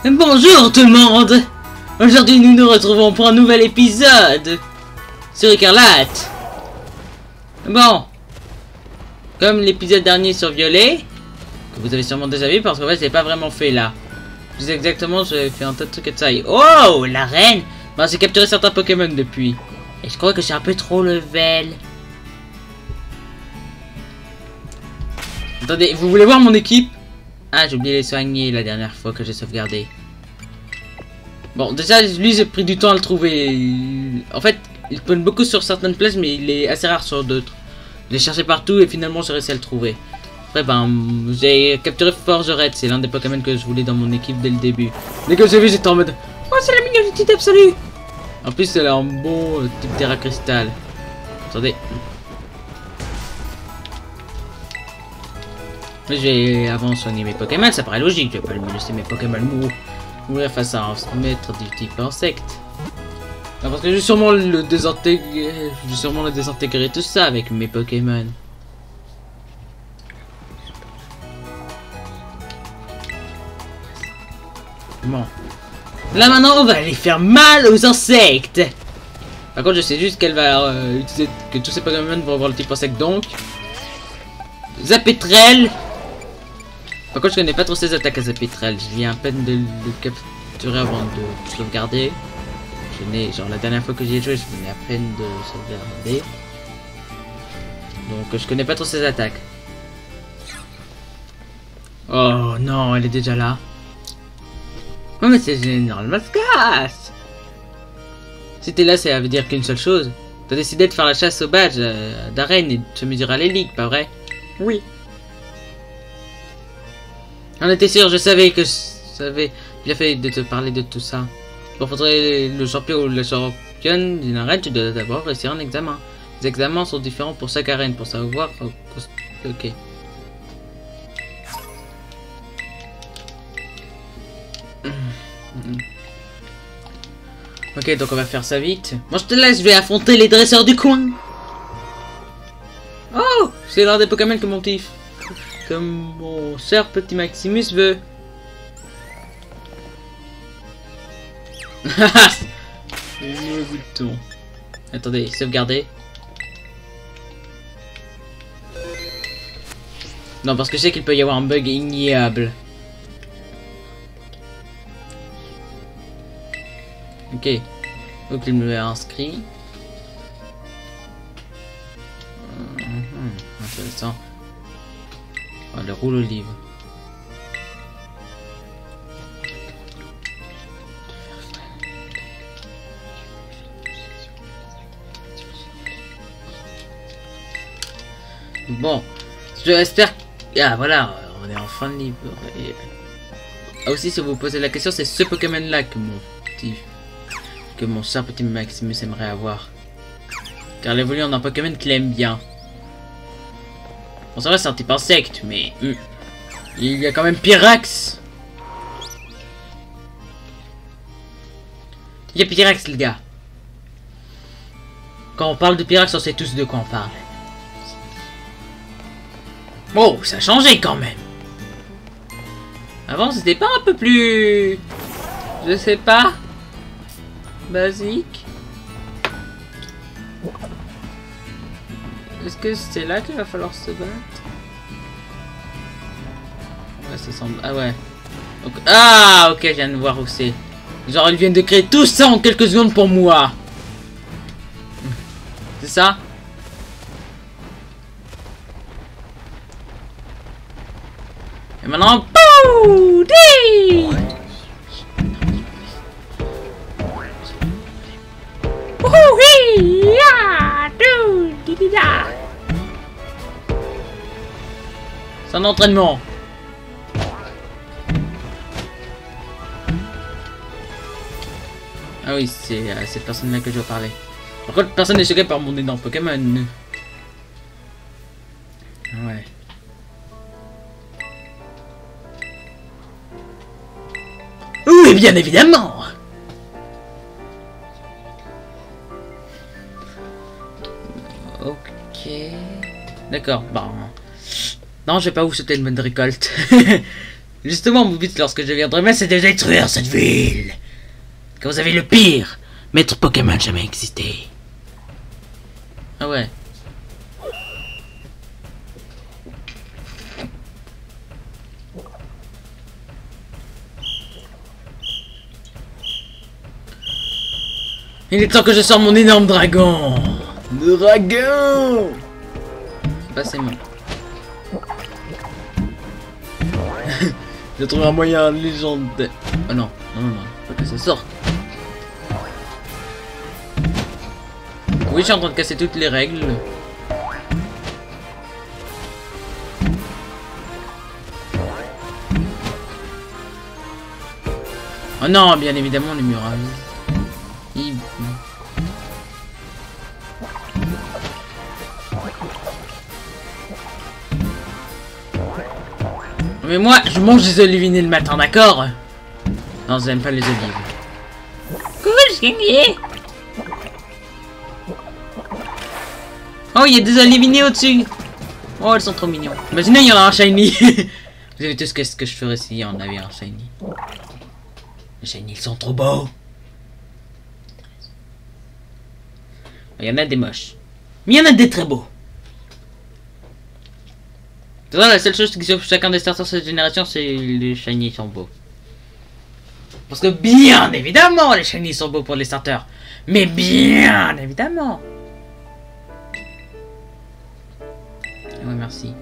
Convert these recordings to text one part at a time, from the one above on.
Bonjour tout le monde. Aujourd'hui nous nous retrouvons pour un nouvel épisode sur Écarlate. Bon, comme l'épisode dernier sur Violet, que vous avez sûrement déjà vu parce qu'en fait je l'ai pas vraiment fait là. Je sais exactement, j'ai fait un tas de trucs et de ça. Oh, la reine. Bon, j'ai capturé certains Pokémon depuis. Et je crois que j'ai un peu trop level. Attendez, vous voulez voir mon équipe? Ah, j'ai oublié de les soigner la dernière fois que j'ai sauvegardé. Bon, déjà, lui, j'ai pris du temps à le trouver. En fait, il spawn beaucoup sur certaines places, mais il est assez rare sur d'autres. Je l'ai cherché partout et finalement, j'ai réussi à le trouver. Après, ben, j'ai capturé Forgerette. C'est l'un des Pokémon que je voulais dans mon équipe dès le début. Dès que j'ai vu, j'étais en mode... Oh, c'est la mignonité absolue. En plus, elle a un bon type Terra Cristal. Attendez. Je vais avant soigner mes Pokémon, ça paraît logique, je vais pas me laisser mes Pokémon mourir face à un maître du type insecte. Non, parce que je vais sûrement le désintégrer tout ça avec mes Pokémon. Bon. Là maintenant on va aller faire mal aux insectes. Par contre je sais juste qu'elle va utiliser, que tous ces Pokémon vont avoir le type insecte donc. Zapetrel. Par contre, je connais pas trop ses attaques à Zapetrel. Je viens à peine de le capturer avant de sauvegarder. Genre la dernière fois que j'y ai joué, je venais à peine de sauvegarder. Donc je connais pas trop ses attaques. Oh non, elle est déjà là. Oh mais c'est général Mascasse. Si t'es là, ça veut dire qu'une seule chose. T'as décidé de faire la chasse au badge d'arène et de te mesurer à l'élite, pas vrai? Oui. On était sûr, je savais que j'avais bien fait de te parler de tout ça. Pour rencontrer le champion ou la championne d'une arène, tu dois d'abord réussir un examen. Les examens sont différents pour chaque arène, pour savoir... Ok. Ok, donc on va faire ça vite. Moi je te laisse, je vais affronter les dresseurs du coin. Oh, c'est l'un des Pokémon que mon cher petit Maximus veut. Le bouton. Attendez, sauvegarder. Non, parce que je sais qu'il peut y avoir un bug ignoble. Ok. Donc il me l'a inscrit. Intéressant. Oh, le rouleau livre. Bon, j'espère. Ah voilà, on est en fin de livre. Et... Ah, aussi, si vous vous posez la question, c'est ce Pokémon là que mon cher petit Maximus aimerait avoir. Car il évolue en un Pokémon qu'il aime bien. Bon, ça va, c'est un type insecte, mais... il y a quand même Pyrax. Il y a Pyrax, les gars. Quand on parle de Pyrax, on sait tous de quoi on parle. Oh, ça a changé quand même. Avant, c'était pas un peu plus... Je sais pas. Basique. Est-ce que c'est là qu'il va falloir se battre? Ouais, ça semble... Ah ouais. Donc... Ah, ok, je viens de voir où c'est. Genre, ils viennent de créer tout ça en quelques secondes pour moi. C'est ça? Et maintenant... Pouh! Di! C'est un entraînement. Ah oui, c'est cette personne-là que je veux parler. Par contre, personne n'est choqué par mon énorme Pokémon. Ouais. Oui, bien évidemment. Ok. D'accord, bon. Non, je vais pas vous souhaiter une bonne récolte. Justement, mon but lorsque je deviendrai maître, c'est de détruire cette ville. Que vous avez le pire maître Pokémon jamais existé. Ah ouais. Il est temps que je sorte mon énorme dragon. Dragon. Bah c'est bon. Je trouve un moyen légendaire. Oh non, non, non, non, faut que ça sorte. Oui, je suis en train de casser toutes les règles. Oh non, bien évidemment, les murailles. Mais moi, je mange des oliviers le matin, d'accord? Non, j'aime pas les olives. Cool, j'ai gagné. Oh, il y a des oliviers au-dessus. Oh, elles sont trop mignons. Imaginez, il y en a un shiny. Vous savez tout ce que je ferais s'il y en avait un shiny. Les shiny, ils sont trop beaux. Il y en a des moches. Mais il y en a des très beaux. C'est ça, la seule chose qui sauve chacun des starters de cette génération, c'est les shiny sont beaux. Parce que bien évidemment, les shiny sont beaux pour les starters. Mais bien évidemment. Ouais, merci.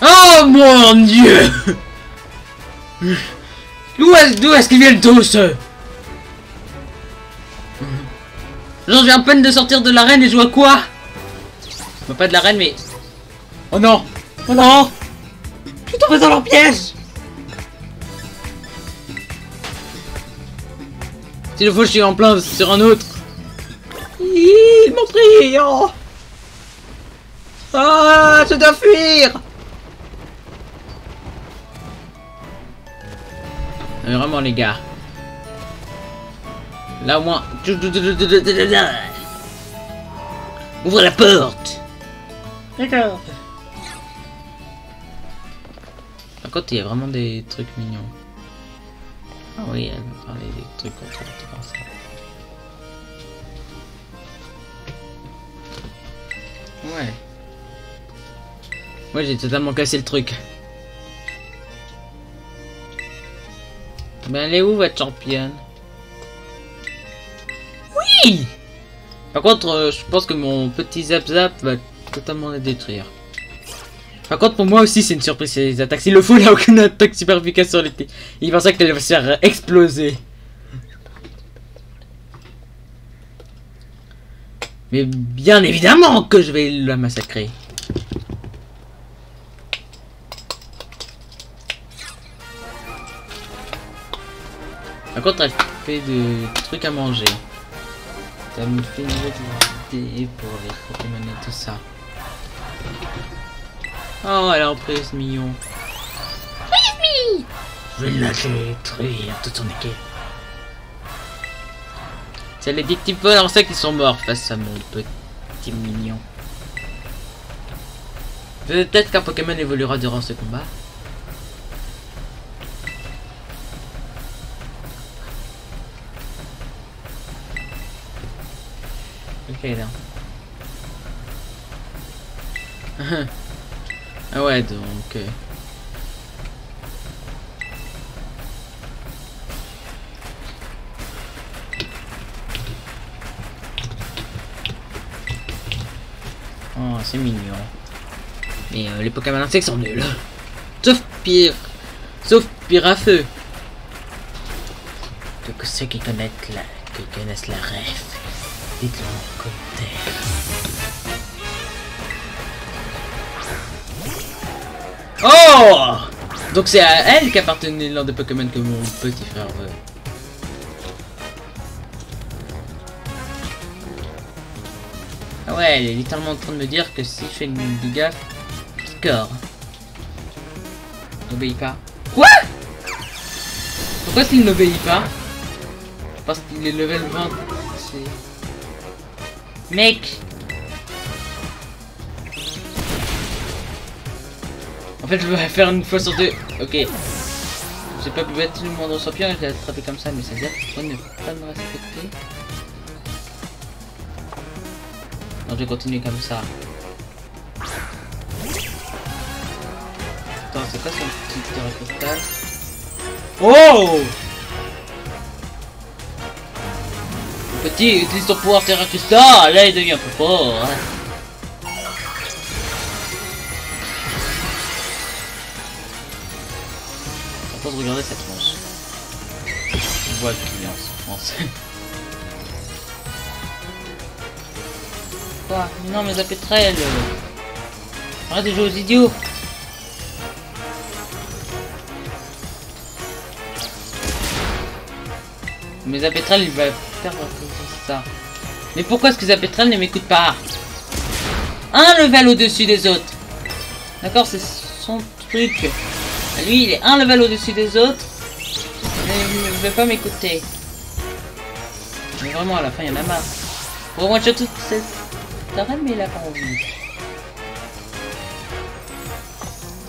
Oh mon dieu! D'où est-ce qu'ils viennent tous? Genre, j'ai à peine de sortir de l'arène et je vois quoi? Bah, pas de l'arène, mais... Oh non! Oh non! Je suis tombé dans leur piège! S'il le faut, je suis en plein sur un autre. Ils m'ont pris! Oh! Ah, je dois fuir! Mais vraiment, les gars. Là au moins. Ouvre la porte. D'accord. Par contre, il y a vraiment des trucs mignons. Ah oui, elle me parlait des trucs comme ça. Ouais. Moi, j'ai totalement cassé le truc. Ben, elle est où votre championne? Oui. Par contre, je pense que mon petit Zap Zap va totalement la détruire. Par contre, pour moi aussi, c'est une surprise ces attaques. S'il le faut, il n'a aucune attaque super efficace sur l'été. Il pensait qu'elle va se faire exploser. Mais bien évidemment que je vais la massacrer. Par contre, elle fait des trucs à manger. Ça me fait une idée pour les Pokémon et tout ça. Oh, elle a repris ce mignon. Je vais la détruire, toute son équipe. C'est les petits voleurs ça qui sont morts face à mon petit mignon. Peut-être qu'un Pokémon évoluera durant ce combat. Ok là. Ah ouais donc. Oh c'est mignon. Mais les Pokémon insectes sont nuls. Sauf pire. Sauf pire à feu. Que ceux qui connaissent la ref. Dites-le en commentaire. Oh! Donc c'est à elle qu'appartenait l'un des Pokémon que mon petit frère veut. Ah ouais, elle est littéralement en train de me dire que si je fais une gaffe, score. N'obéis pas. Quoi? Pourquoi s'il n'obéit pas? Parce qu'il est level 20. Mec, fait, je vais faire une fois sur deux. Ok. J'ai pas pu battre le moindre champion, je l'ai attrapé comme ça, mais ça veut dire qu'il ne faut pas me respecter. Non, je vais continuer comme ça. Attends, c'est quoi son petit terrain cristal? Oh! Le petit utilise son pouvoir terrain cristal, là il devient plus fort. Hein. On peut regarder cette tronche. On voit qu'il est en souffrance. Quoi? Non mais zapétrelle. Arrête de jouer aux idiots. Mais Zapétrel il va faire ça. Mais pourquoi est-ce que Zapétrel ne m'écoute pas? Un level au-dessus des autres. D'accord, c'est son truc. Lui, il est un level au-dessus des autres. Mais il ne veut pas m'écouter. Mais vraiment, à la fin, il y en a marre. Pour moi, j'ai toute cette arène, mais il a pas envie.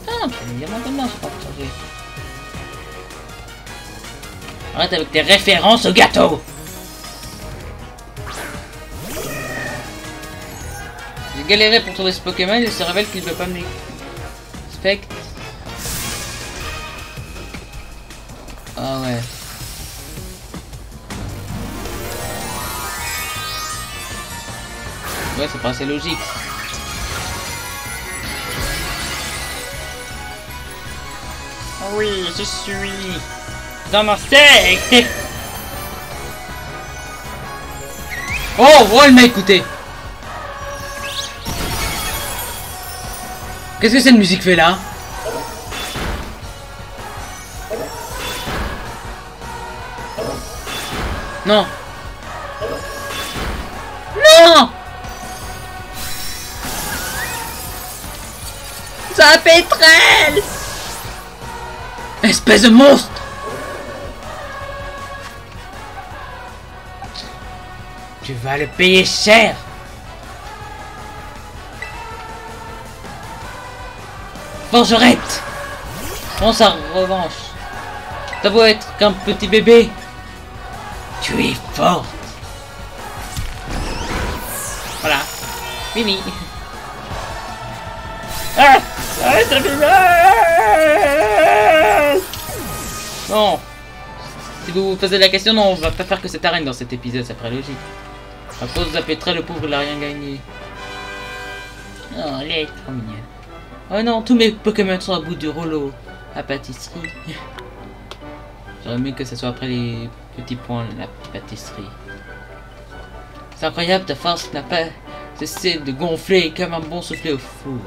Ah, il y a maintenant, je crois que changer. Arrête avec tes références au gâteau. J'ai galéré pour trouver ce Pokémon et il se révèle qu'il ne veut pas me respecter. Ah ouais. Ouais, c'est pas assez logique. Oui, je suis dans ma secte. Oh, il m'a écouté. Qu'est-ce que cette musique fait là? Non. Non. Zapétrel! Espèce de monstre! Tu vas le payer cher! Forgerette! Prends sa revanche. T'as beau être qu'un petit bébé. Tu es forte. Voilà. Fini. Ah! Arrête de bon. Si vous vous posez la question, non, on va pas faire que cette arène dans cet épisode, ça ferait logique. À cause de Zapétrel, le pauvre, il a rien gagné. Oh, elle est trop mignonne. Oh non, tous mes Pokémon sont à bout du rouleau. La pâtisserie. J'aurais aimé que ce soit après les petits points, la pâtisserie. C'est incroyable, ta force n'a pas cessé de gonfler comme un bon soufflé au four.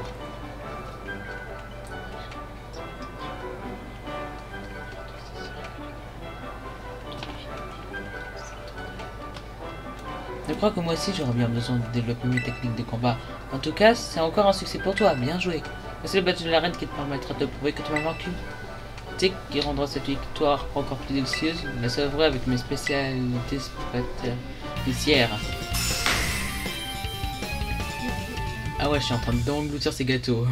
Je crois que moi aussi j'aurais bien besoin de développer mes techniques de combat. En tout cas, c'est encore un succès pour toi, bien joué. C'est le badge de l'arène qui te permettra de prouver que tu m'as vaincu. Tu sais qui rendra cette victoire encore plus délicieuse, la sauverai avec mes spécialités pâtissières. Ah ouais, je suis en train d'engloutir ces gâteaux.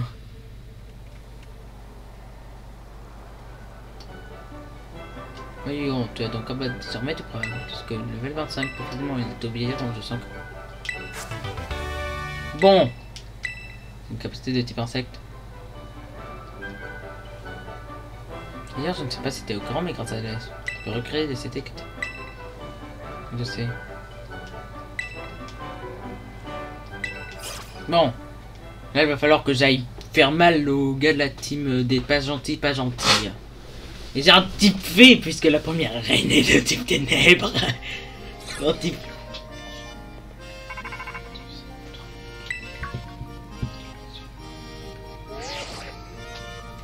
Oui, on tu as donc un bas désormais, tu pourras parce que le level 25 précisément il est obligé, donc je sens que... Bon, une capacité de type insecte. D'ailleurs, je ne sais pas si c'était au grand, mais grâce à la... je peux recréer des CT. Je sais. Bon, là il va falloir que j'aille faire mal au gars de la team des pas gentils, pas gentils. Et j'ai un type V puisque la première reine est de type ténèbres. Un type...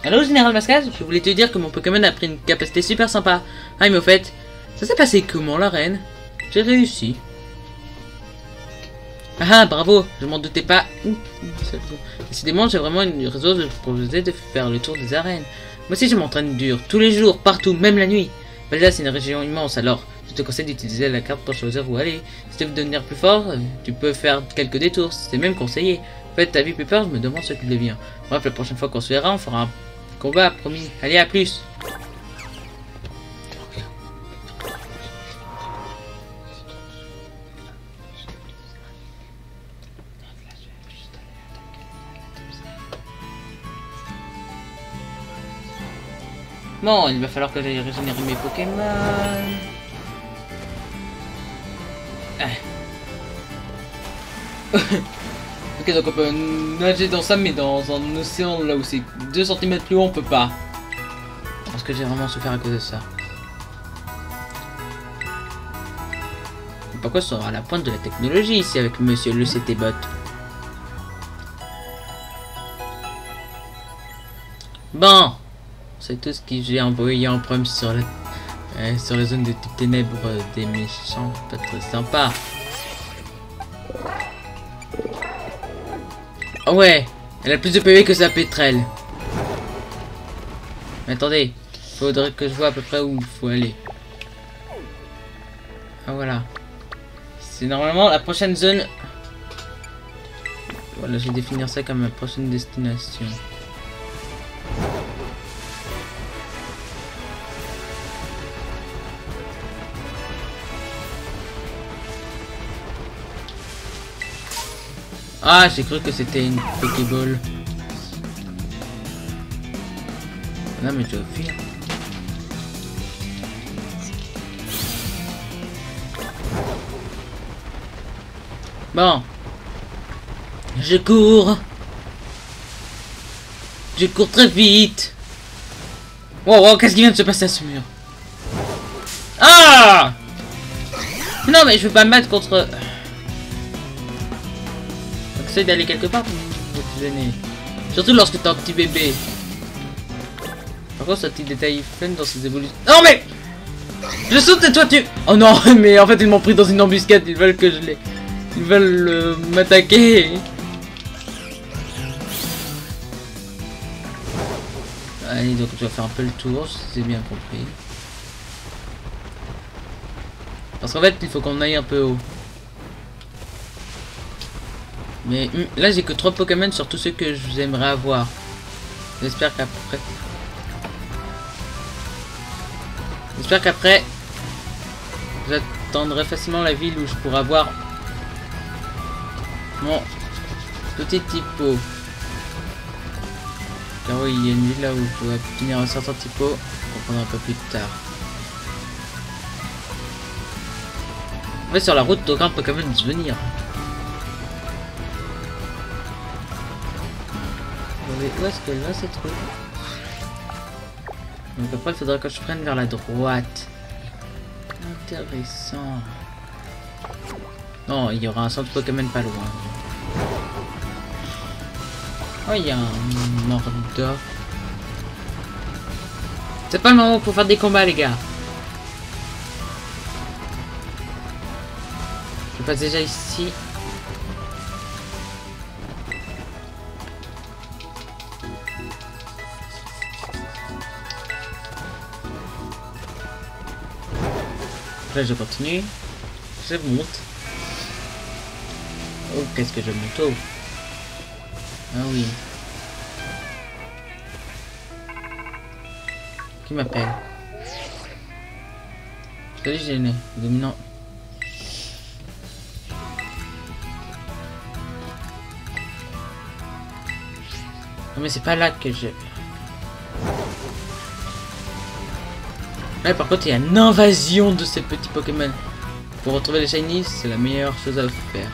Allo Général Mascage, je voulais te dire que mon Pokémon a pris une capacité super sympa. Ah mais au fait, ça s'est passé comment la reine? J'ai réussi. Ah bravo, je m'en doutais pas. Décidément j'ai vraiment une raison de proposer de faire le tour des arènes. Moi aussi je m'entraîne dur, tous les jours, partout, même la nuit. Valda c'est une région immense, alors je te conseille d'utiliser la carte pour choisir où aller. Si tu veux devenir plus fort, tu peux faire quelques détours, c'est même conseillé. En fait, ta vie plus peur, je me demande ce qu'il devient. Bref, la prochaine fois qu'on se verra, on fera un Combat, promis. Allez, à plus. Bon, il va falloir que j'aille régénérer mes Pokémon. Ah. Ok, donc on peut nager dans ça, mais dans un océan là où c'est 2 cm plus haut, on peut pas. Parce que j'ai vraiment souffert à cause de ça. Pourquoi ça sera à la pointe de la technologie ici avec monsieur le CT-Bot? Bon, c'est tout ce que j'ai envoyé en prime sur la zone de ténèbres des méchants, pas très sympa. Oh ouais, elle a plus de PV que sa pétrelle. Mais attendez, faudrait que je vois à peu près où il faut aller. Ah voilà. C'est normalement la prochaine zone. Voilà, je vais définir ça comme ma prochaine destination. Ah, j'ai cru que c'était une Pokéball. Non mais je dois fuir. Bon. Je cours. Je cours très vite. Wow, wow, qu'est-ce qui vient de se passer à ce mur? Ah! Non mais je veux pas me battre contre... Essaye d'aller quelque part pour te gêner. Surtout lorsque t'es un petit bébé. Par contre, ce petit détail fun dans ses évolutions. Non mais! Je saute et toi tu... Oh non, mais en fait ils m'ont pris dans une embuscade. Ils veulent que je les... Ils veulent m'attaquer. Allez, donc tu vas faire un peu le tour, si j'ai bien compris. Parce qu'en fait, il faut qu'on aille un peu haut. Mais là, j'ai que 3 Pokémon sur tous ceux que j'aimerais avoir. J'espère qu'après... j'attendrai facilement la ville où je pourrai avoir mon petit typo. Car oui, il y a une ville là où je dois obtenir un certain typo. On comprendra un peu plus tard. En fait, sur la route, aucun Pokémon de venir. Où est-ce qu'elle va cette route? Donc après, il faudra que je prenne vers la droite. Intéressant. Non, il y aura un centre Pokémon pas loin. Oh, il y a un Mordor. C'est pas le moment pour faire des combats, les gars. Je passe déjà ici. Là, je continue. Je monte. Oh, qu'est-ce que je monte? Oh. Ah oui. Qui m'appelle? Salut, gêné. Dominant. Non, mais c'est pas là que je... Là, par contre, il y a une invasion de ces petits Pokémon. Pour retrouver les Shiny, c'est la meilleure chose à faire.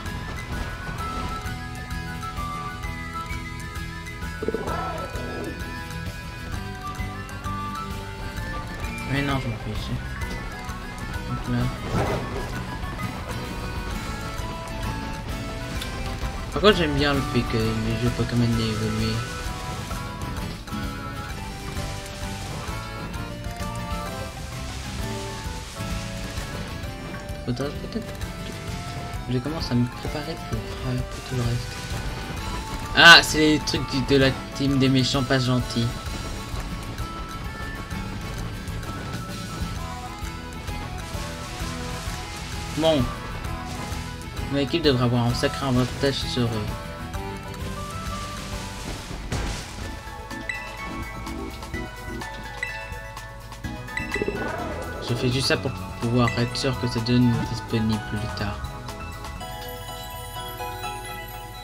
Mais non, je m'en fiche. Donc là. Par contre, j'aime bien le fait que les jeux Pokémon aient évolué. Faudrait peut-être... Je commence à me préparer pour tout le reste. Ah, c'est les trucs de la team des méchants pas gentils. Bon. Mon équipe devrait avoir un sacré avantage sur eux. Je fais juste ça pour pouvoir être sûr que ça donne disponible plus tard.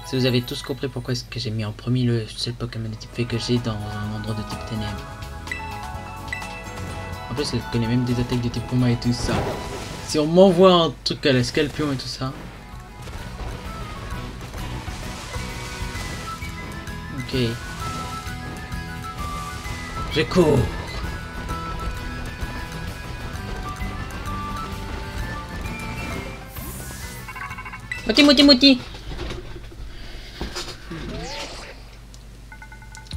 Si vous avez tous compris pourquoi est-ce que j'ai mis en premier le seul Pokémon de type fée que j'ai dans un endroit de type ténèbres. En plus, elle connaît même des attaques de type combat et tout ça. Si on m'envoie un truc à la Scalpion et tout ça. Ok. Je cours. Moti.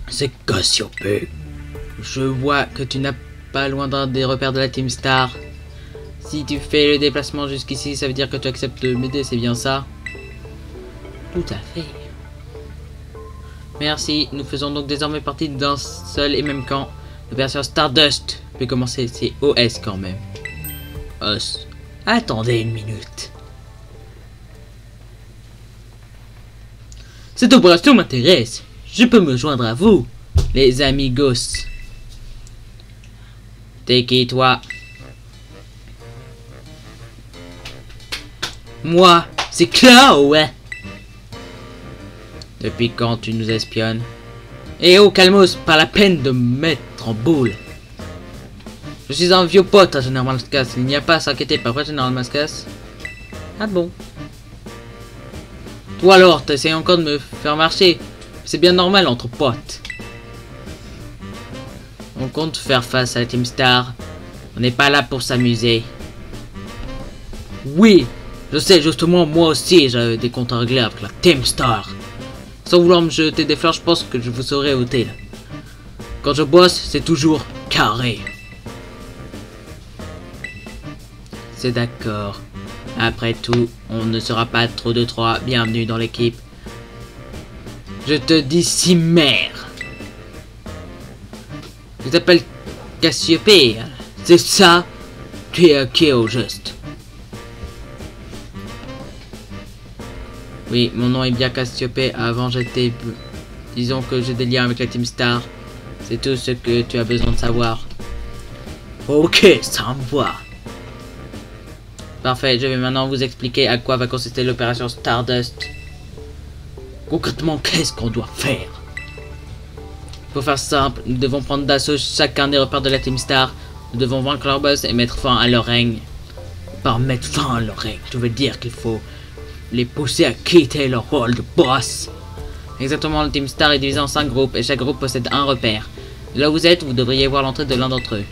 C'est Cassiopée. Je vois que tu n'as pas loin d'un des repères de la Team Star. Si tu fais le déplacement jusqu'ici, ça veut dire que tu acceptes de m'aider, c'est bien ça? Tout à fait. Merci, nous faisons donc désormais partie d'un seul et même camp. L'opération Stardust peut commencer, c'est OS quand même. OS. Attendez une minute. Cette opération m'intéresse. Je peux me joindre à vous, les amigos. T'es qui, toi? Moi, c'est Clow, ouais. Depuis quand tu nous espionnes? Eh oh, calmos, pas la peine de me mettre en boule. Je suis un vieux pote à Général Mascas. Il n'y a pas à s'inquiéter, pas vrai, Général Mascas? Ah bon? Toi alors, t'essayes encore de me faire marcher. C'est bien normal entre potes. On compte faire face à la Team Star. On n'est pas là pour s'amuser. Oui, je sais, justement, moi aussi, j'avais des comptes à régler avec la Team Star. Sans vouloir me jeter des fleurs, je pense que je vous saurai utile. Quand je bosse, c'est toujours carré. C'est d'accord. Après tout, on ne sera pas trop de trois. Bienvenue dans l'équipe. Je te dis Cimère. Tu t'appelles Cassiopée. C'est ça? Tu es qui au juste? Oui, mon nom est bien Cassiopée. Avant j'étais... Disons que j'ai des liens avec la Team Star. C'est tout ce que tu as besoin de savoir. Ok, ça me va. Parfait, je vais maintenant vous expliquer à quoi va consister l'opération Stardust. Concrètement, qu'est-ce qu'on doit faire? Pour faire simple, nous devons prendre d'assaut chacun des repères de la Team Star. Nous devons vaincre leur boss et mettre fin à leur règne. Par mettre fin à leur règne, je veux dire qu'il faut les pousser à quitter leur rôle de boss. Exactement, la Team Star est divisée en 5 groupes et chaque groupe possède un repère. Là où vous êtes, vous devriez voir l'entrée de l'un d'entre eux.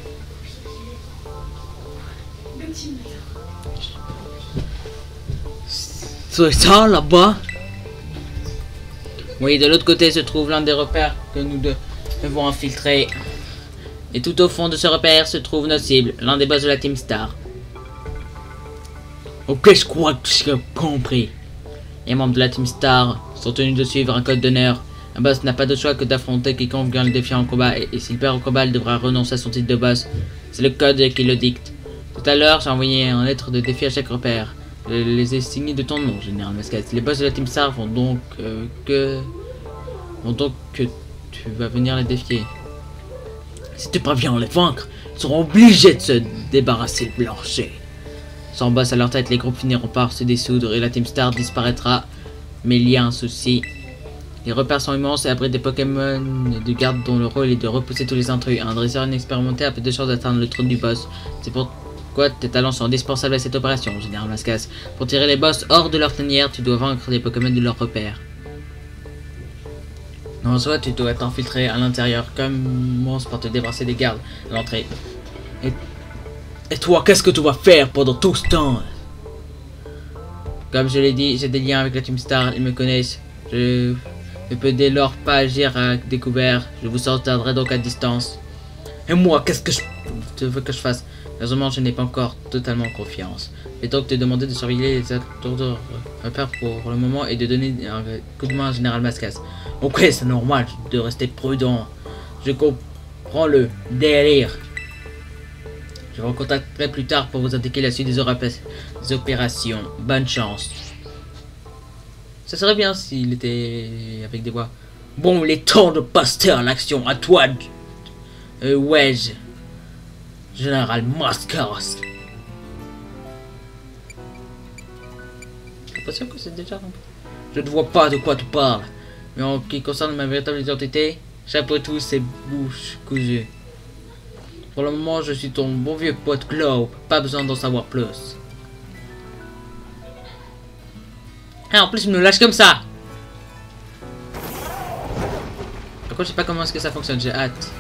C'est ça là-bas? Oui, de l'autre côté se trouve l'un des repères que nous devons infiltrer. Et tout au fond de ce repère se trouve notre cible, l'un des boss de la Team Star. Ok, je crois que j'ai compris. Les membres de la Team Star sont tenus de suivre un code d'honneur. Un boss n'a pas de choix que d'affronter quiconque vient le défier en combat, et s'il perd au combat, il devra renoncer à son titre de boss. C'est le code qui le dicte. Tout à l'heure, j'ai envoyé un lettre de défi à chaque repère. Je les ai signés de ton nom, Général Mascas. Les boss de la Team Star vont donc que tu vas venir les défier. Si tu parviens à les vaincre, ils seront obligés de se débarrasser de Blanchet. Sans boss à leur tête, les groupes finiront par se dissoudre et la Team Star disparaîtra. Mais il y a un souci. Les repères sont immenses et abritent des Pokémon de garde dont le rôle est de repousser tous les intrus. Un dresseur inexpérimenté a peu de chances d'atteindre le trône du boss. C'est pourquoi tes talents sont indispensables à cette opération, Général Mascas. Pour tirer les boss hors de leur tanière, tu dois vaincre des Pokémon de leur repère. En soi, tu dois t'infiltrer à l'intérieur. Commence par te débarrasser des gardes à l'entrée. Et toi, qu'est-ce que tu vas faire pendant tout ce temps? Comme je l'ai dit, j'ai des liens avec la Team Star, ils me connaissent. Je ne peux dès lors pas agir à découvert. Je vous sortirai donc à distance. Et moi, qu'est-ce que tu veux que je fasse? Heureusement, je n'ai pas encore totalement confiance. Et donc te demander de surveiller les acteurs de repères pour le moment et de donner un coup de main à Général Mascas. Ok, c'est normal de rester prudent. Je comprends le délire. Je vous recontacterai plus tard pour vous indiquer la suite des opérations. Bonne chance. Ça serait bien s'il était avec des voix. Bon, il est temps de passer à l'action. À toi, Wedge. Général Mascaras. J'ai l'impression que c'est déjà rempli. Je ne vois pas de quoi tu parles. Mais en ce qui concerne ma véritable identité, chapeau tout, c'est bouche cousue. Pour le moment, je suis ton bon vieux pote Globe. Pas besoin d'en savoir plus. Ah, en plus, il me lâche comme ça. Par contre, je sais pas comment est-ce que ça fonctionne. J'ai hâte.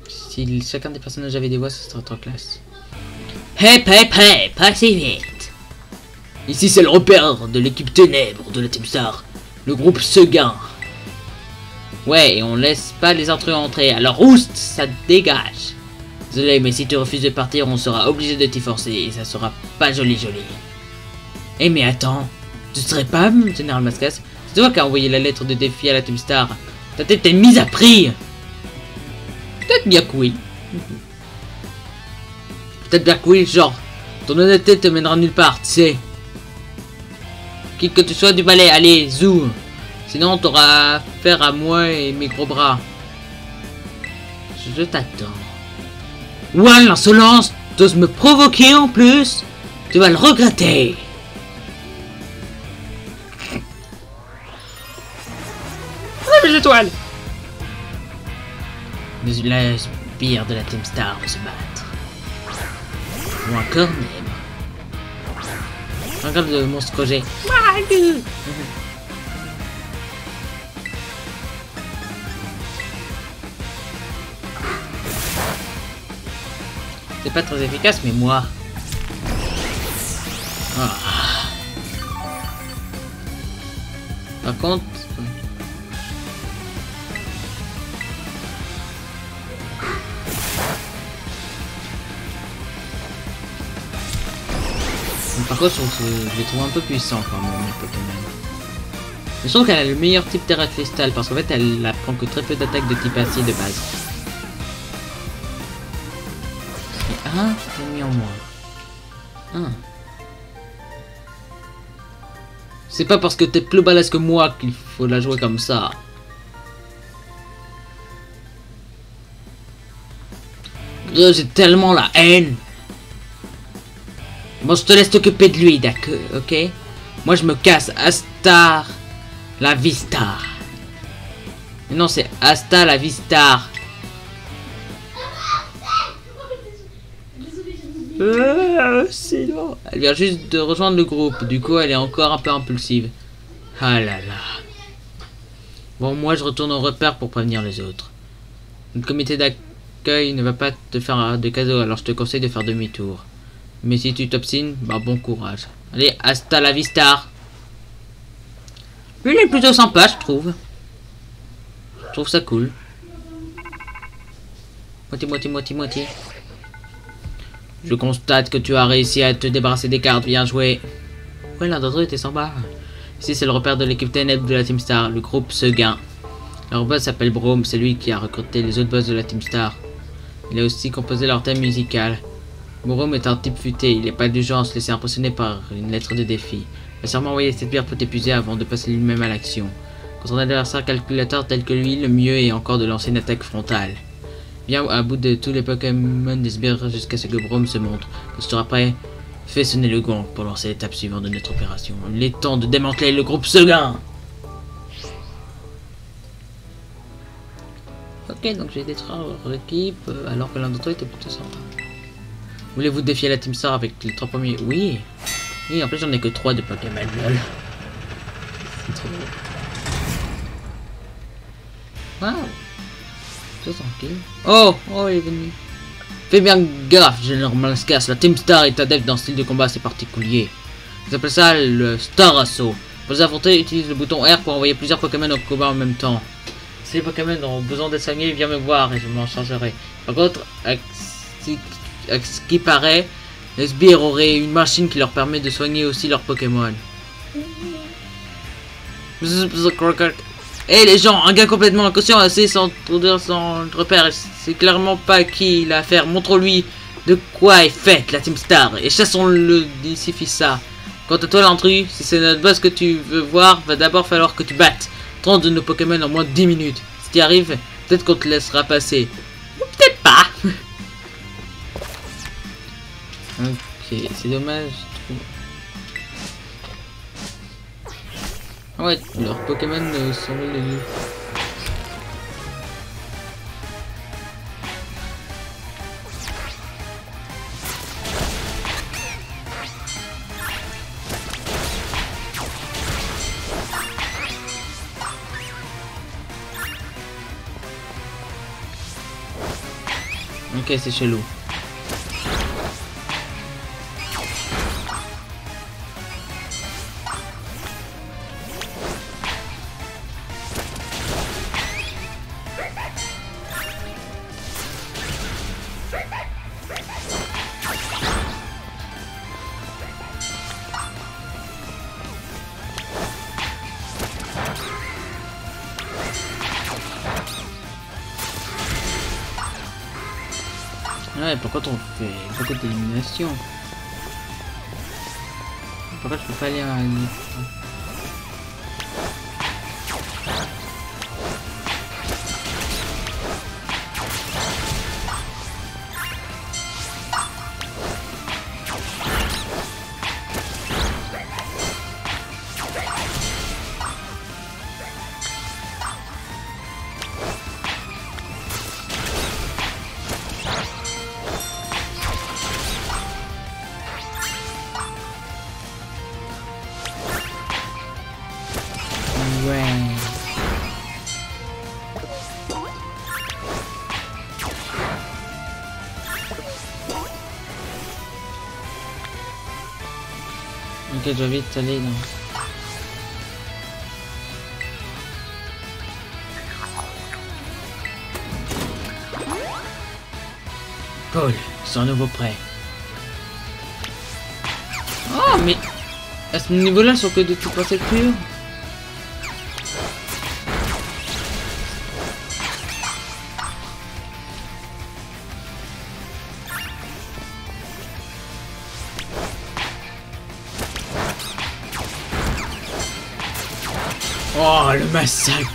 Si chacun des personnages avait des voix, ce serait trop classe. Hep hep hep, pas si vite. Ici c'est le repère de l'équipe Ténèbres de la Team Star, le groupe Seguin. Ouais, et on laisse pas les intrus entrer, alors oust, ça dégage. Désolé, mais si tu refuses de partir, on sera obligé de t'y forcer, et ça sera pas joli. Eh mais attends, tu serais pas Général Mascas? C'est toi qui as envoyé la lettre de défi à la Team Star. Ta tête est mise à prix. Peut-être bien que oui. Peut-être bien que oui, genre, ton honnêteté te mènera nulle part, tu sais. Qui que tu sois du balai, allez, zou. Sinon, t'auras affaire à moi et mes gros bras. Je t'attends. Ouah, l'insolence, t'oses me provoquer en plus. Tu vas le regretter. Ah, les étoiles. Les sbires de la Team Star vont se battre. Ou encore même. Regarde le monstre que j'ai. C'est pas très efficace, mais moi. Ah. Par contre. Par contre, je les trouve un peu puissants quand même, mes Pokémon. Je trouve qu'elle a le meilleur type terre cristal parce qu'en fait, elle prend que très peu d'attaques de type acier de base. Et un ennemi en moins. C'est pas parce que t'es plus balèze que moi qu'il faut la jouer comme ça. J'ai tellement la haine. Bon, je te laisse t'occuper de lui, d'accord, ok? Moi, je me casse. Hasta la vista. Mais non, c'est hasta la vista. Sinon... Elle vient juste de rejoindre le groupe. Du coup, elle est encore un peu impulsive. Ah là là. Bon, moi, je retourne au repère pour prévenir les autres. Le comité d'accueil ne va pas te faire de cadeaux, alors je te conseille de faire demi-tour. Mais si tu t'obstines, bah bon courage. Allez, hasta la vista. Lui, il est plutôt sympa, je trouve. Je trouve ça cool. Moitié. Je constate que tu as réussi à te débarrasser des cartes, bien joué. Ouais, l'un d'entre eux était sympa. Ici, c'est le repère de l'équipe Ténèbres de la Team Star, le groupe Seguin. Leur boss s'appelle Brome, c'est lui qui a recruté les autres boss de la Team Star. Il a aussi composé leur thème musical. Brome est un type futé, il n'est pas du genre à se laisser impressionner par une lettre de défi. Il va sûrement envoyer cette bière pour t'épuiser avant de passer lui-même à l'action. Quand on a un adversaire calculateur tel que lui, le mieux est encore de lancer une attaque frontale. Viens à bout de tous les Pokémon des sbires jusqu'à ce que Brome se montre. Quand tu seras prêt, fais sonner le gong pour lancer l'étape suivante de notre opération. Il est temps de démanteler le groupe Seguin. Ok, donc j'ai détruit leur équipe alors que l'un d'entre eux était plutôt sympa. Voulez-vous défier la Team Star avec les 3 premiers? Oui. Oui, en plus j'en ai que 3 de Pokémon, lol. C'est trop beau. Waouh. C'est tranquille. Oh, il est venu. Fais bien gaffe, Général Mascas. La Team Star est adepte d'un style de combat assez particulier. Ils appellent ça le Star Assaut. Pour les affronter, utilise le bouton R pour envoyer plusieurs Pokémon au combat en même temps. Si les Pokémon ont besoin d'être soignés, viens me voir et je m'en chargerai. Par contre, avec ce qui paraît, les sbires auraient une machine qui leur permet de soigner aussi leurs Pokémon. Eh les gens, un gars complètement inconscient assez sans repère, c'est clairement pas qui il a à faire. Montre-lui de quoi est faite la Team Star et chassons-le d'ici ça. Quant à toi, l'intrus, si c'est notre boss que tu veux voir, va d'abord falloir que tu battes 30 de nos Pokémon en moins de 10 minutes. Si tu y arrives, peut-être qu'on te laissera passer. Ou peut-être pas. Ok, c'est dommage. Ouais, leurs Pokémon s'envolent de nous. Ok, c'est chelou. Ouais, pourquoi on fait beaucoup d'élimination? Pourquoi je peux pas aller à une... Ouais. Ok, je vais vite aller dans... Paul, ils sont à nouveau prêts. Oh, mais... À ce niveau-là, ils sont que de tout passer pur. Oh, le massacre!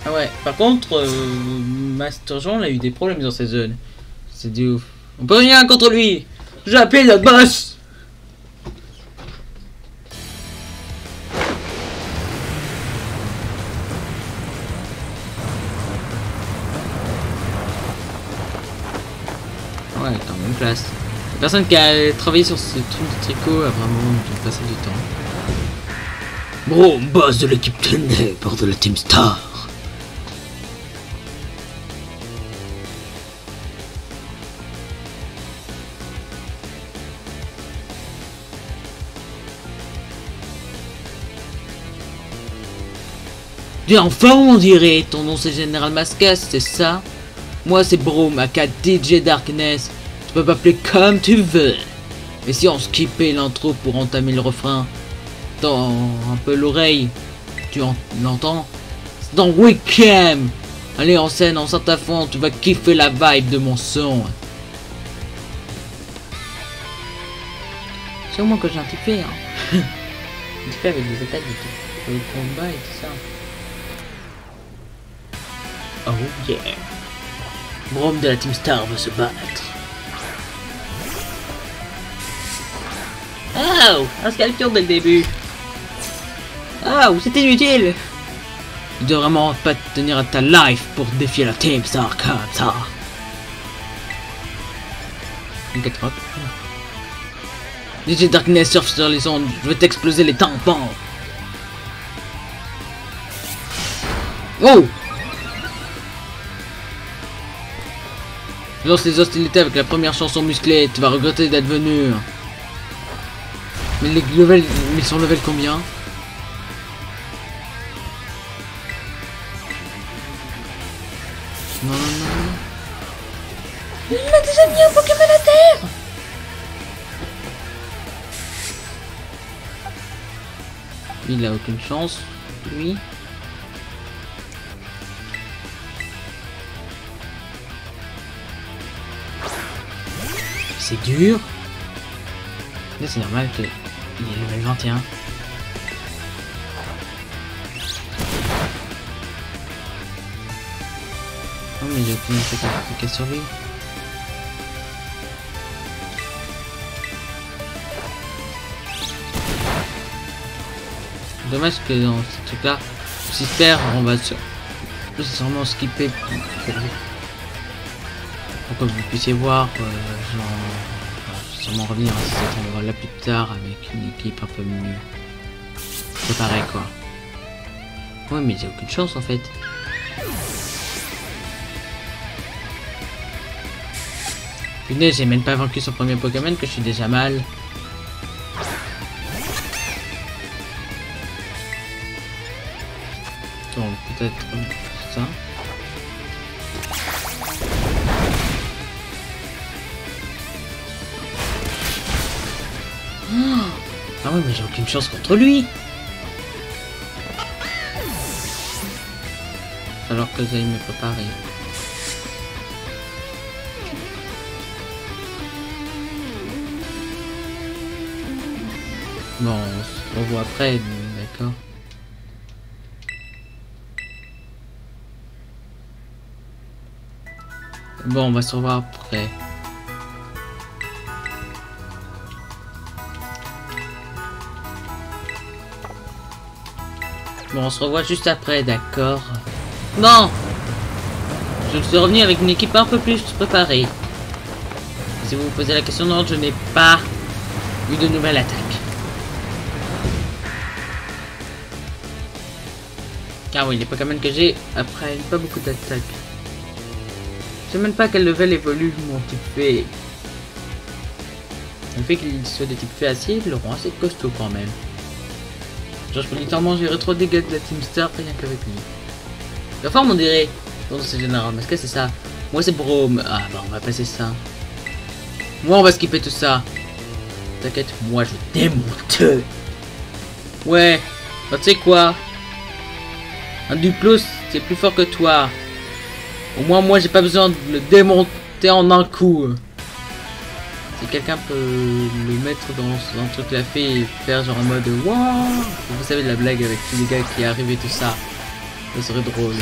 Ah ouais, par contre, Master Jean a eu des problèmes dans cette zone. C'est du ouf. On peut rien contre lui! J'ai appelé notre boss! Ouais, quand même classe. La personne qui a travaillé sur ce truc de tricot a vraiment dû passer du temps. Bon, boss de l'équipe ténèbres de la Team Star. Tu es en forme, on dirait. Ton nom c'est Général Mascas, c'est ça? Moi c'est Broom, aka DJ Darkness. Tu peux m'appeler comme tu veux. Mais si on skippait l'intro pour entamer le refrain, tends un peu l'oreille. Tu l'entends? C'est dans Wickham. Allez en scène, enceinte à fond, tu vas kiffer la vibe de mon son. C'est au moins que j'ai un petit fait, hein. Un petit fait avec des attaques de combat et tout ça. Oh yeah. Brome de la Team Star veut se battre. Oh, un Skalpur dès le début. Oh, c'était inutile. Tu dois vraiment pas te tenir à ta life pour défier la Team Star comme ça. DJ Darkness surfe sur les ondes, je vais t'exploser les tympans. Oh! Lance les hostilités avec la première chanson musclée, tu vas regretter d'être venu. Mais les levels, ils sont level combien? Non, non, non. Il a déjà mis un Pokémon à terre. Il a aucune chance, lui. C'est dur. Là, c'est normal que Il est level 21. Oh mais j'ai aucune attaque sur lui. Dommage que dans ce truc là, si se perd, on va sûrement skipper pour que vous puissiez voir, sûrement revenir à cet endroit là plus tard avec une équipe un peu mieux préparée quoi. Ouais mais j'ai aucune chance en fait. Punaise, j'ai même pas vaincu son premier Pokémon que je suis déjà mal. Bon, peut-être ça. Ah ouais, mais j'ai aucune chance contre lui. Alors que j'aille me préparer. Bon, on se revoit après, d'accord. Bon, on va se revoir après. Bon, on se revoit juste après, d'accord. Non! Je suis revenu avec une équipe un peu plus préparée. Si vous vous posez la question, non, je n'ai pas eu de nouvelle attaque. Ah oui, les Pokémon que j'ai après pas beaucoup d'attaques. Je sais même pas quel level évolue mon type fée. Le fait qu'il soit de type fée acier, ils le rend assez costaud quand même. Genre je peux littéralement gérer 3 dégâts de la Team Star rien qu'avec lui. La forme on dirait. Non c'est général, mais est-ce que c'est ça? Moi c'est Brome. Ah bah on va passer ça. Moi on va skipper tout ça. T'inquiète, moi je démonte. Ouais, bah, tu sais quoi? Un Duplo c'est plus fort que toi. Au moins moi j'ai pas besoin de le démonter en un coup. Si quelqu'un peut le mettre dans un truc la fait et faire genre en mode waouh, vous savez de la blague avec tous les gars qui arrivent et tout ça. Ça serait drôle.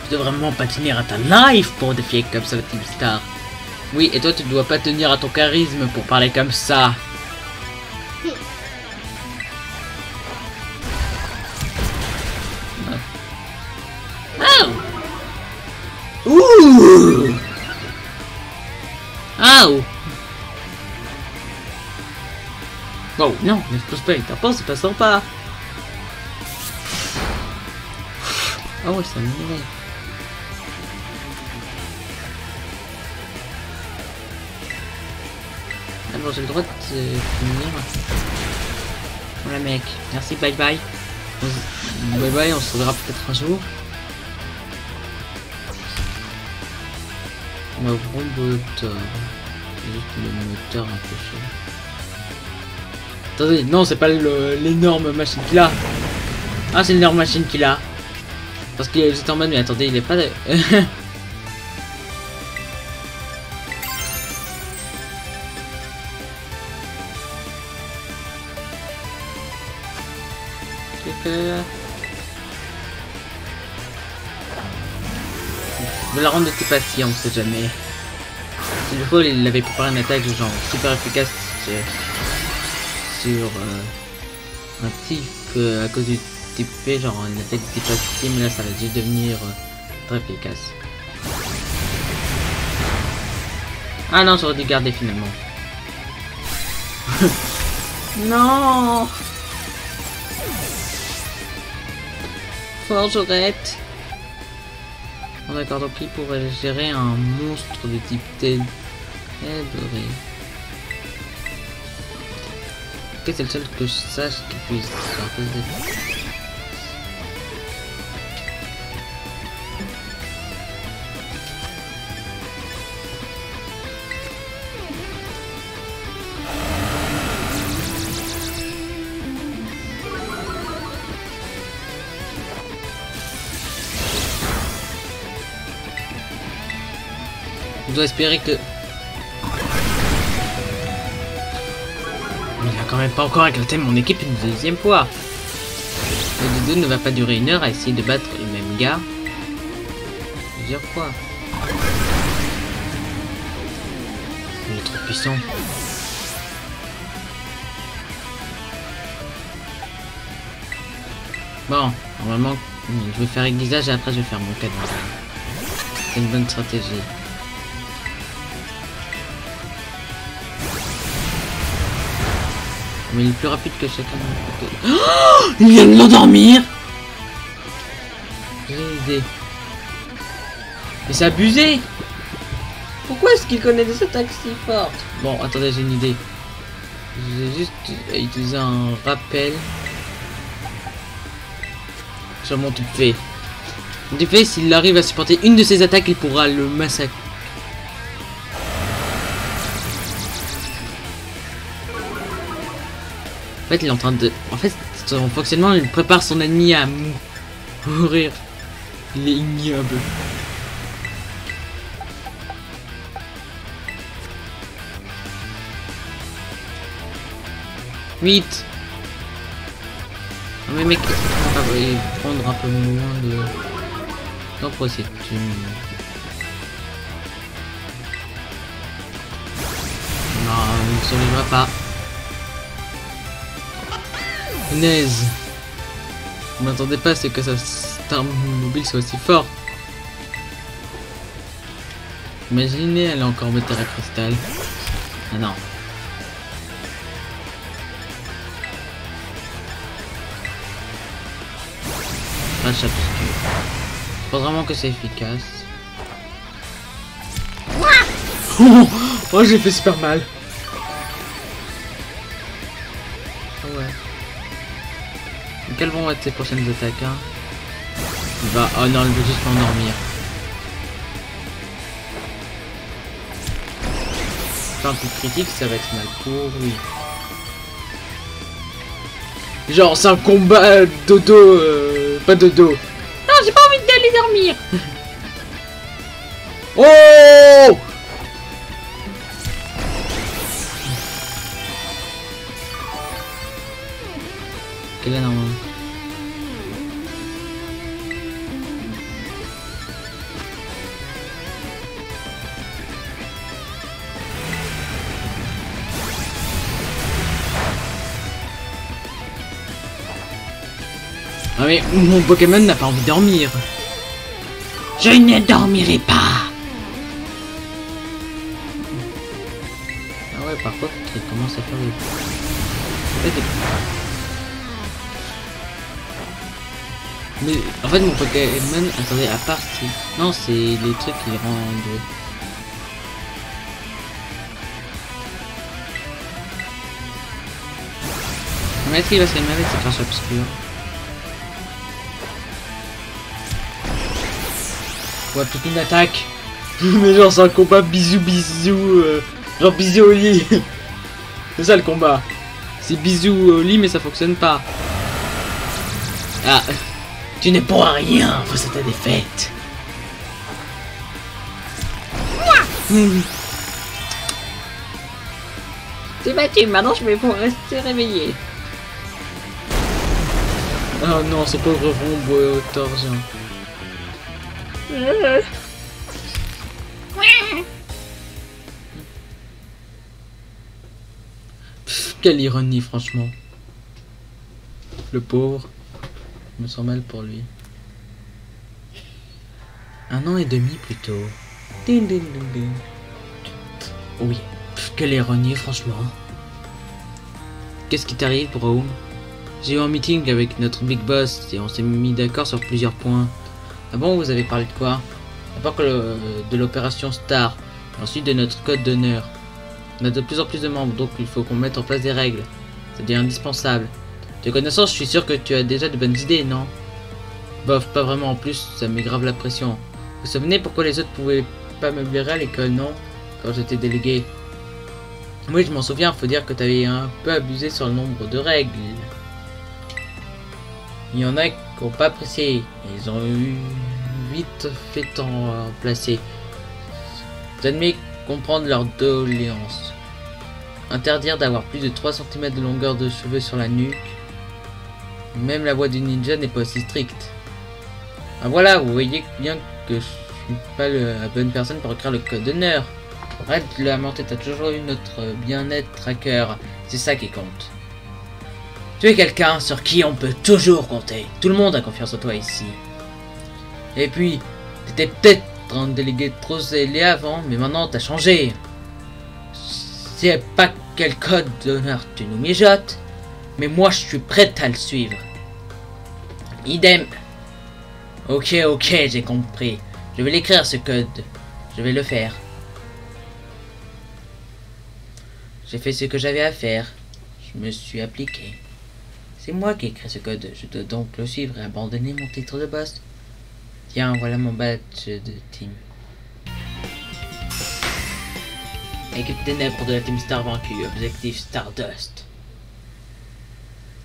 Tu dois vraiment pas tenir à ta life pour défier comme ça la Team Star. Oui, et toi tu dois pas tenir à ton charisme pour parler comme ça. Ouh! Ouh! Oh non, n'explose pas, t'as pas, c'est pas sympa. Ah ouais, ça m'énerve. Ah bon, j'ai le droit de finir. Voilà mec, merci, bye bye. Bye bye, on se verra peut-être un jour. On va prendre le moteur. Juste le moteur un peu chaud. Attendez, non, c'est pas l'énorme machine qu'il a. Ah, c'est l'énorme machine qu'il a. Parce qu'il est juste en mode, mais attendez, il est pas... Je vais la rendre de type acier, on sait jamais. S'il le faut, il avait préparé une attaque genre super efficace sur un type à cause du type P, genre une attaque de type acier, mais là ça va juste devenir très efficace. Ah non, j'aurais dû garder finalement. Non. Forgerette. Bon d'accord, donc il pourrait gérer un monstre de type Ténébré. Ok, c'est le seul que je sache qui puisse faire. Je dois espérer que... quand même pas encore éclaté mon équipe une deuxième fois. Le dodo ne va pas durer 1 heure à essayer de battre le même gars plusieurs fois. Il est trop puissant. Bon, normalement, je vais faire aiguisage et après je vais faire mon cadeau. C'est une bonne stratégie. Mais il est plus rapide que chacun. Oh, il vient de l'endormir. J'ai une idée. Mais c'est abusé. Pourquoi est-ce qu'il connaît des attaques si fortes? Bon, attendez, j'ai une idée. Je vais juste utiliser un rappel sur mon Tupé. Mon Tupé, s'il arrive à supporter une de ses attaques, il pourra le massacrer. En fait, il est en train de... En fait, son fonctionnement, il prépare son ennemi à mourir. Il est ignoble. Vite. Non mais mec, on va prendre un peu moins de... Non, pour essayer de tuer. Non, il ne survivra pas. Punaise. Je m'attendais pas, c'est que sa star mobile soit aussi fort. Imaginez, elle a encore mettre à cristal. Ah non. Crash obscur. Je pense vraiment que c'est efficace. Oh, j'ai fait super mal. Oh ouais. Quelles vont être ses prochaines attaques, hein? Il va... Oh non, il veut juste m'endormir. Faire un coup critique, ça va être mal pour lui. Genre, c'est un combat dodo, pas dodo. Non, j'ai pas envie d'aller dormir. Oh! Quelle est normalement? Ah mais mon Pokémon n'a pas envie de dormir. Je ne dormirai pas. Ah ouais, par contre, il commence à faire des... Mais en fait mon Pokémon, attendez, à part si... Non, c'est les trucs qui le rendent... Mais est-ce qu'il va se calmer avec ses crashs obscurs? Ouais, toute une attaque. Mais genre c'est un combat bisou bisou, genre bisou au lit. C'est ça le combat. C'est bisou au lit mais ça fonctionne pas. Ah, tu n'es pour rien face à ta défaite. T'es battu, maintenant je vais pouvoir rester réveillé. Oh non, ce pauvre Rombo Torgien. Pff, quelle ironie, franchement. Le pauvre. Je me sens mal pour lui. 1 an et demi plus tôt. Oui. Pff, quelle ironie, franchement. Qu'est-ce qui t'arrive, bro? J'ai eu un meeting avec notre big boss et on s'est mis d'accord sur plusieurs points. Ah bon, vous avez parlé de quoi? D'abord de l'opération Star, ensuite de notre code d'honneur. On a de plus en plus de membres, donc il faut qu'on mette en place des règles. C'est bien indispensable. De connaissance, je suis sûr que tu as déjà de bonnes idées, non? Bof, pas vraiment, en plus, ça met grave la pression. Vous vous souvenez pourquoi les autres pouvaient pas me virer à l'école, non? Quand j'étais délégué. Oui, je m'en souviens, faut dire que tu avais un peu abusé sur le nombre de règles. Il y en a qui n'ont pas apprécié. Ils ont eu vite fait remplacer. J'admets comprendre leur doléance. Interdire d'avoir plus de 3 cm de longueur de cheveux sur la nuque. Même la voix du ninja n'est pas aussi stricte. Ah voilà, vous voyez bien que je suis pas la bonne personne pour écrire le code d'honneur. Arrête de lamenter, t'as toujours eu notre bien-être à cœur. C'est ça qui compte. Tu es quelqu'un sur qui on peut toujours compter. Tout le monde a confiance en toi ici. Et puis, t'étais peut-être un délégué trop zélé avant, mais maintenant t'as changé. C'est pas quel code d'honneur tu nous mijotes, mais moi je suis prête à le suivre. Idem. Ok, j'ai compris. Je vais l'écrire ce code. Je vais le faire. J'ai fait ce que j'avais à faire. Je me suis appliqué. C'est moi qui ai écrit ce code. Je dois donc le suivre et abandonner mon titre de boss. Tiens, voilà mon badge de team. Équipe ténèbres de la Team Star vaincue. Objectif Stardust.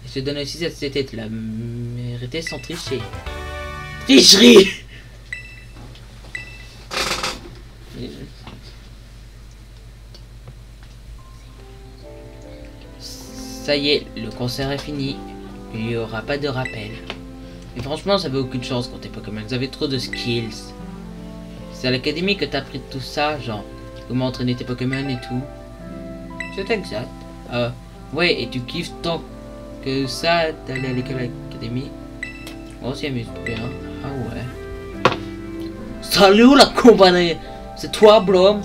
Et je te donne aussi cette CT. Tu l'as mérité sans tricher. Tricherie! Ça y est, le concert est fini. Il n'y aura pas de rappel. Mais franchement, ça avait aucune chance contre tes Pokémon. Vous avez trop de skills. C'est à l'académie que t'as appris tout ça, genre comment entraîner tes Pokémon et tout. C'est exact. Ouais, et tu kiffes tant que ça d'aller à l'école à l'académie. On s'y amuse bien. Ah ouais. Salut la compagnie. C'est toi, Blom.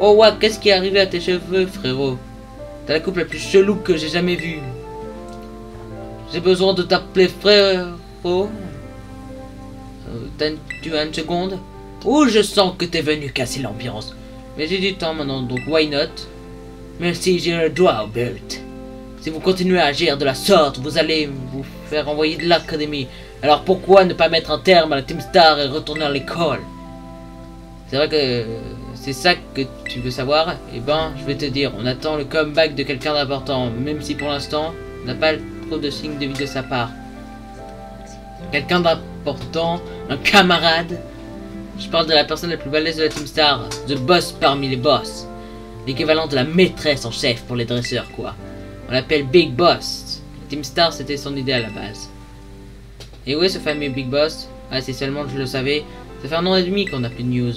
Oh ouais, qu'est-ce qui est arrivé à tes cheveux, frérot? T'as la coupe la plus chelou que j'ai jamais vue. J'ai besoin de t'appeler frérot. Tu as une seconde? Oh, je sens que t'es venu casser l'ambiance. Mais j'ai du temps maintenant, donc why not? Merci, j'ai le droit au but. Si vous continuez à agir de la sorte, vous allez vous faire envoyer de l'académie. Alors pourquoi ne pas mettre un terme à la Team Star et retourner à l'école? C'est vrai que c'est ça que tu veux savoir? Eh ben, je vais te dire, on attend le comeback de quelqu'un d'important, même si pour l'instant, on n'a pas trop de signes de vie de sa part. Quelqu'un d'important, un camarade. Je parle de la personne la plus balèze de la Team Star, the boss parmi les boss. L'équivalent de la maîtresse en chef pour les dresseurs, quoi. On l'appelle Big Boss. La Team Star, c'était son idée à la base. Et où est ce fameux Big Boss? Ah, si seulement je le savais. Ça fait 1 an et demi qu'on n'a plus de news.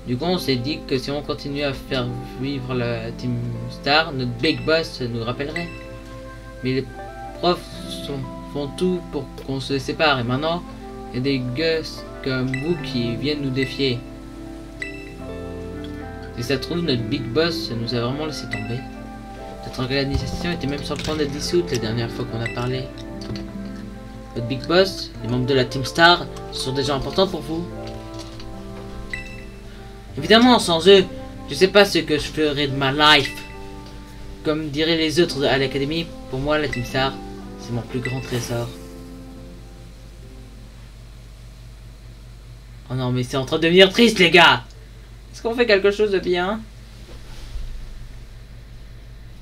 Du coup, on s'est dit que si on continue à faire vivre la Team Star, notre Big Boss nous rappellerait. Mais les profs font tout pour qu'on se sépare. Et maintenant, il y a des gosses comme vous qui viennent nous défier. Si ça se trouve, notre Big Boss nous a vraiment laissé tomber. Notre organisation était même sur le point d'être dissoute la dernière fois qu'on a parlé. Votre Big Boss, les membres de la Team Star, sont des gens importants pour vous. Évidemment, sans eux, je sais pas ce que je ferais de ma life. Comme diraient les autres à l'académie, pour moi, la Team Star, c'est mon plus grand trésor. Oh non, mais c'est en train de devenir triste, les gars. Est-ce qu'on fait quelque chose de bien?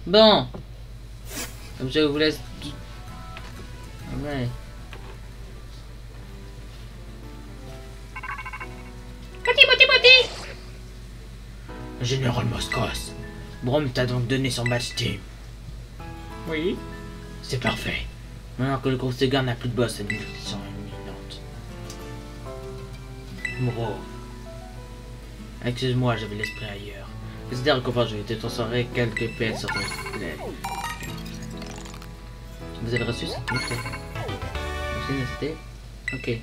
Bon. Comme je vous laisse... Ouais. Général Moscos. Brom t'a donc donné son badge team. Oui. C'est parfait. Maintenant que le groupe Sega n'a plus de boss, une mission imminente. Bro. Excuse-moi, j'avais l'esprit ailleurs. C'est des récompenses, je vais te transférer quelques pièces sur ton display. Vous avez reçu cette machine cité? Ok.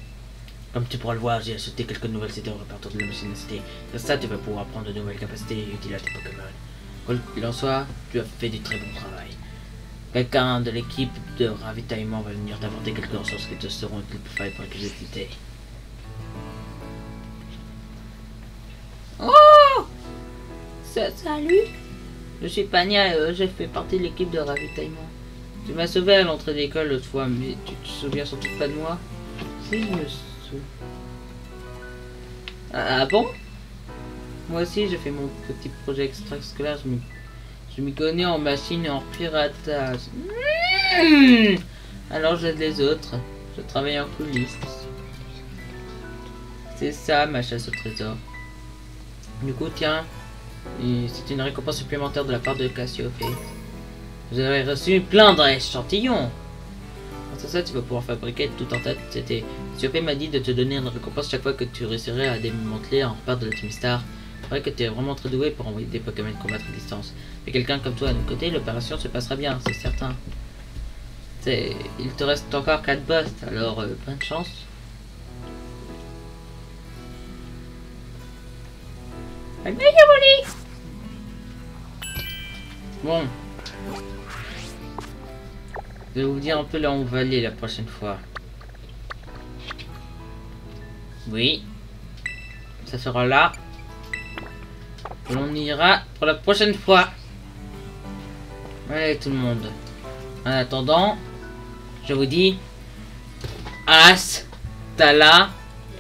Comme tu pourras le voir, j'ai ajouté quelques nouvelles CD au répertoire de la machine cité. Grâce à ça, tu vas pouvoir prendre de nouvelles capacités et utiliser à tes Pokémon. Quoi qu'il en soit, tu as fait du très bon travail. Quelqu'un de l'équipe de ravitaillement va venir t'apporter quelques ressources qui te seront utiles pour faire pour l'exécuter. Oh! Salut! Je suis Pania et je fais partie de l'équipe de ravitaillement. Tu m'as sauvé à l'entrée de l'école l'autre fois, mais tu te souviens surtout pas de moi? Si, je me souviens. Ah bon? Moi aussi, j'ai fait mon petit projet extrascolaire. Je m'y connais en machine et en piratage. Alors j'aide les autres. Je travaille en coulisses. C'est ça ma chasse au trésor. Du coup, tiens, Et c'est une récompense supplémentaire de la part de Cassiope. Vous avez reçu plein d'échantillons. Grâce à ça, tu vas pouvoir fabriquer tout en tête. C'était... Cassiope m'a dit de te donner une récompense chaque fois que tu réussirais à démanteler un repère de la Team Star. C'est vrai que tu es vraiment très doué pour envoyer des Pokémon combattre à distance. Mais quelqu'un comme toi à nos côtés, l'opération se passera bien, c'est certain. Il te reste encore 4 boss, alors bonne chance. Bon. Je vais vous dire un peu là où on va aller la prochaine fois. Oui. Ça sera là. Et on ira pour la prochaine fois. Allez tout le monde. En attendant, je vous dis... Hasta la...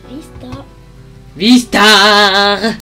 Vista. Vista.